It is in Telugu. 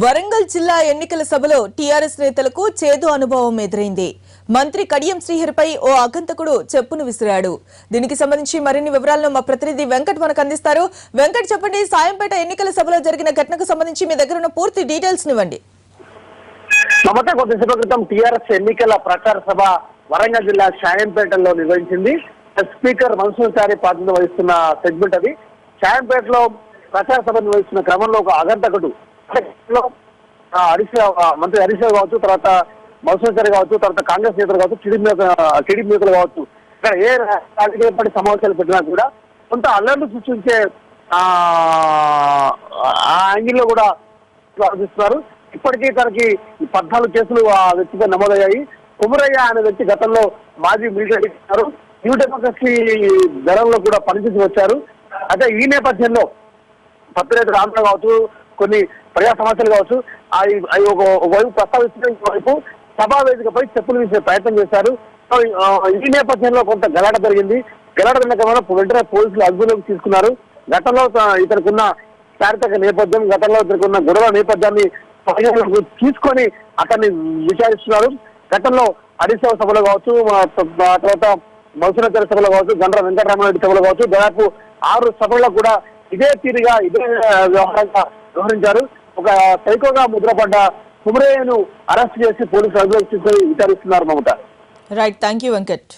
వరంగల్ జిల్లా ఎన్నికల సభలో టీఆర్ఎస్ నేతలకు చేదు అనుభవం ఎదురైంది. మంత్రి కడియం శ్రీహరిపై ఓ ఆగంతకుడు చెప్పును విసిరాడు. దీనికి సంబంధించి మరిన్ని వివరాలను మా ప్రతినిధి వెంకట్ మనకు అందిస్తారు. వెంకట్, చెప్పండి, సాయంపేట ఎన్నికల సభలో జరిగిన ఘటనకు సంబంధించి మీ దగ్గర ఉన్న పూర్తి డీటెయిల్స్ ఇవ్వండి. మమత కొద్దిసేపటి క్రితం టీఆర్ఎస్ ఎన్నికల ప్రచార సభ వరంగల్ జిల్లా సాయంపేటలో నిర్వహించింది. స్పీకర్ మన్సూర్ పాత్ర వహిస్తున్న సెగ్మెంట్ అది. సాయంపేటలో ప్రచార సభ నిర్వహిస్తున్న క్రమంలో ఒక ఆగంతకుడు మంత్రి హరీష్ రావు కావచ్చు, తర్వాత మన్సూర్ కావచ్చు, తర్వాత కాంగ్రెస్ నేతలు కావచ్చు, టీడీపీ నేతలు కావచ్చు, ఇక్కడ ఏ రాజకీయ పార్టీ సమావేశాలు పెట్టినా కూడా కొంత అల్లర్లు సృష్టించే ఆ యాంగిల్లో కూడా ఆలోచిస్తున్నారు. ఇప్పటికీ తనకి 14 కేసులు ఆ వ్యక్తిగా నమోదయ్యాయి. కుమరయ్య అనే వ్యక్తి గతంలో మాజీ మిలిటరీ న్యూ డెమోక్రసీ దళంలో కూడా పనిచేసి వచ్చారు. అయితే ఈ నేపథ్యంలో సత్యరేత రామరావు కావచ్చు, కొన్ని ప్రజా సమస్యలు కావచ్చు, అవి ఒకవైపు ప్రస్తావిస్తున్న ఇంకోవైపు సభా వేదికపై చెప్పులు వేసే ప్రయత్నం చేశారు. ఈ నేపథ్యంలో కొంత గలాట జరిగింది. గలాట క్రమంలో వెంటనే పోలీసులు అదుపులోకి తీసుకున్నారు. గతంలో ఇతనికున్న చారిత్రక నేపథ్యం, గతంలో ఇతనికున్న గొడవ నేపథ్యాన్ని తీసుకొని అతన్ని విచారిస్తున్నారు. గతంలో హరీష్ రావు సభలో కావచ్చు, తర్వాత మధుసూదన్ సభలో కావచ్చు, గండ్ర వెంకటరామారెడ్డి సభలో కావచ్చు, దాదాపు 6 సభల్లో కూడా ఇదే తీరుగా ఇదే వ్యవహారంగా వ్యవహరించారు. ఒక సైకోగా ముద్రపడ్డ కుమరయ్యను అరెస్ట్ చేసి పోలీసులు అదుపులోకి తీసుకొని విచారిస్తున్నారు. Mamata. Right, thank you Venkat.